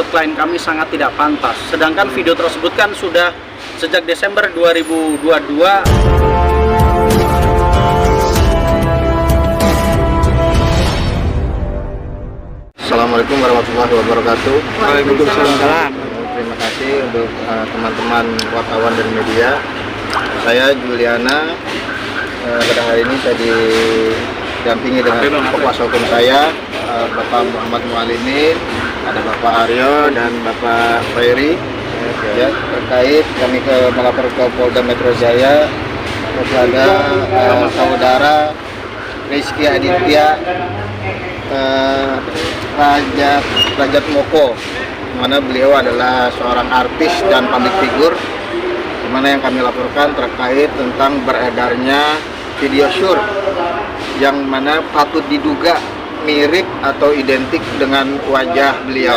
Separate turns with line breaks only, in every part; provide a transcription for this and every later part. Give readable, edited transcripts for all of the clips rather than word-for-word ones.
klien kami sangat tidak pantas. Sedangkan video tersebut kan sudah sejak Desember 2022.
Assalamualaikum warahmatullahi wabarakatuh.
Waalaikumsalam.
Terima kasih untuk teman-teman wartawan dan media. Saya Juliana. Pada hari ini saya didampingi dengan kuasa hukum saya, Bapak Muhammad Mualimin, ada Bapak Aryo dan Bapak Ferry. Ya, terkait kami melapor ke Polda Metro Jaya kepada saudara Rizky Aditya Rajat Moko, mana beliau adalah seorang artis dan public figure, dimana yang kami laporkan terkait tentang beredarnya video syur yang mana patut diduga mirip atau identik dengan wajah beliau.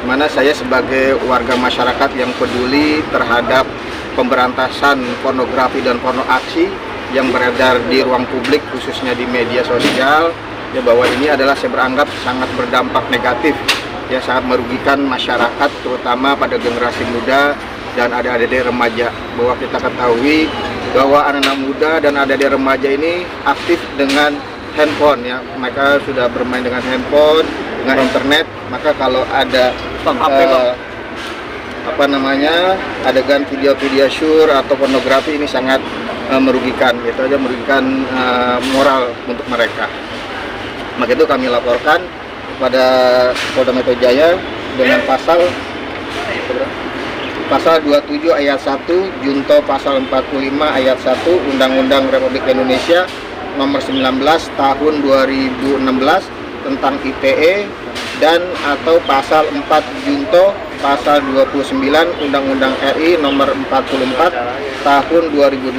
Mana saya sebagai warga masyarakat yang peduli terhadap pemberantasan pornografi dan porno aksi yang beredar di ruang publik, khususnya di media sosial, ya, bahwa ini adalah saya beranggap sangat berdampak negatif, ya, sangat merugikan masyarakat, terutama pada generasi muda dan adik-adik remaja. Bahwa kita ketahui bahwa anak-anak muda dan adik-adik remaja ini aktif dengan handphone, ya, mereka sudah bermain dengan handphone, dengan internet. Maka kalau ada adegan video-video syur atau pornografi, ini sangat merugikan, gitu aja, merugikan moral untuk mereka. Maka itu kami laporkan kepada Polda Metro Jaya dengan pasal 27 ayat 1 junto pasal 45 ayat 1 Undang-Undang Republik Indonesia nomor 19 tahun 2016 tentang ITE, dan atau pasal 4 junto pasal 29 Undang-Undang RI nomor 44 tahun 2008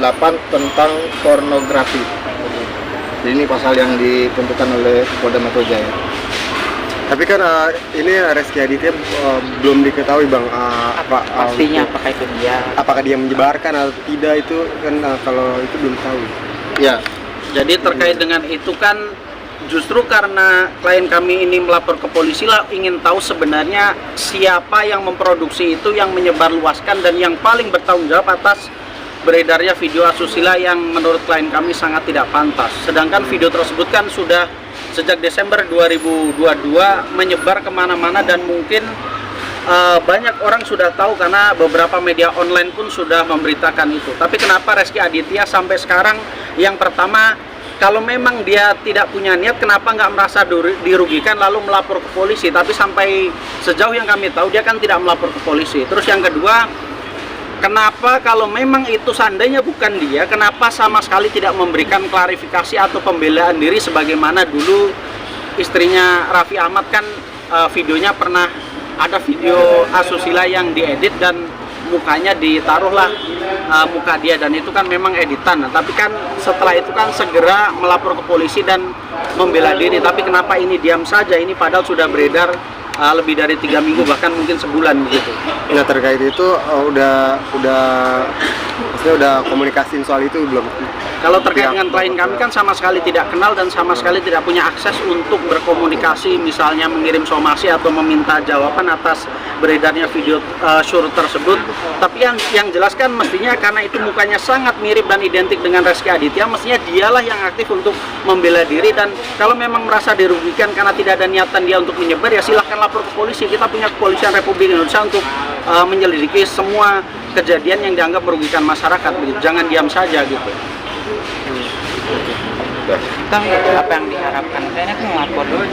tentang pornografi. Jadi ini pasal yang ditentukan oleh Polda Metro Jaya.
Tapi kan ini Rizky Aditya belum diketahui, Bang,
Pastinya apakah itu dia?
Apakah dia menyebarkan atau tidak, itu kan kalau itu belum tahu.
Ya,
Jadi terkait dengan itu kan justru karena klien kami ini melapor ke polisi lah, ingin tahu sebenarnya siapa yang memproduksi itu, yang menyebarluaskan, dan yang paling bertanggung jawab atas beredarnya video asusila yang menurut klien kami sangat tidak pantas. Sedangkan video tersebut kan sudah sejak Desember 2022 menyebar kemana-mana, dan mungkin banyak orang sudah tahu karena beberapa media online pun sudah memberitakan itu. Tapi kenapa Rizky Aditya sampai sekarang, yang pertama, kalau memang dia tidak punya niat, kenapa nggak merasa dirugikan lalu melapor ke polisi? Tapi sampai sejauh yang kami tahu dia kan tidak melapor ke polisi. Terus yang kedua, kenapa kalau memang itu seandainya bukan dia, kenapa sama sekali tidak memberikan klarifikasi atau pembelaan diri sebagaimana dulu istrinya Raffi Ahmad kan videonya pernah ada video asusila yang diedit dan mukanya ditaruhlah muka dia, dan itu kan memang editan. Tapi kan setelah itu kan segera melapor ke polisi dan membela diri. Tapi kenapa ini diam saja? Ini padahal sudah beredar lebih dari 3 minggu, bahkan mungkin sebulan begitu.
Nah, terkait itu maksudnya udah komunikasiin soal itu belum?
Kalau terkait dengan klien kami kan sama sekali tidak kenal dan sama sekali tidak punya akses untuk berkomunikasi, misalnya mengirim somasi atau meminta jawaban atas beredarnya video syur tersebut. Tapi yang jelas kan mestinya karena itu mukanya sangat mirip dan identik dengan Rizky Aditya, mestinya dialah yang aktif untuk membela diri. Dan kalau memang merasa dirugikan karena tidak ada niatan dia untuk menyebar, ya silahkan lapor ke polisi. Kita punya Kepolisian Republik Indonesia untuk menyelidiki semua kejadian yang dianggap merugikan masyarakat begitu. Jangan diam saja gitu.
Apa yang diharapkan? Kayaknya kan melapor dulu.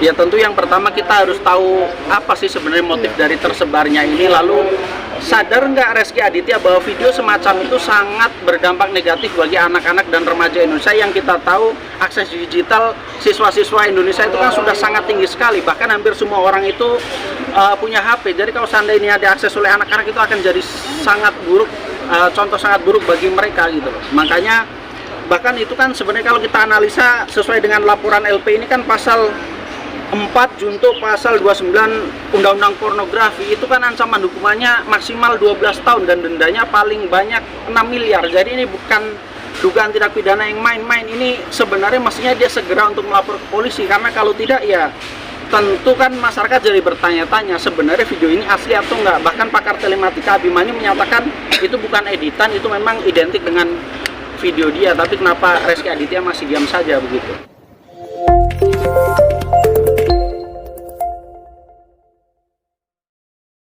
Ya tentu yang pertama kita harus tahu apa sih sebenarnya motif dari tersebarnya ini. Lalu sadar nggak Rizky Aditya bahwa video semacam itu sangat berdampak negatif bagi anak-anak dan remaja Indonesia, yang kita tahu akses digital siswa-siswa Indonesia itu kan sudah sangat tinggi sekali. Bahkan hampir semua orang itu punya HP. Jadi kalau seandainya diakses oleh anak-anak itu akan jadi sangat buruk, contoh sangat buruk bagi mereka gitu loh. Makanya bahkan itu kan sebenarnya kalau kita analisa sesuai dengan laporan LP ini kan pasal 4 junto pasal 29 Undang-Undang Pornografi itu kan ancaman hukumannya maksimal 12 tahun dan dendanya paling banyak 6 miliar. Jadi ini bukan dugaan tindak pidana yang main-main. Ini sebenarnya mestinya dia segera untuk melapor ke polisi, karena kalau tidak ya tentu kan masyarakat jadi bertanya-tanya sebenarnya video ini asli atau enggak. Bahkan pakar telematika Abimanyu menyatakan itu bukan editan, itu memang identik dengan video dia. Tapi kenapa Rezky Aditya masih diam saja begitu?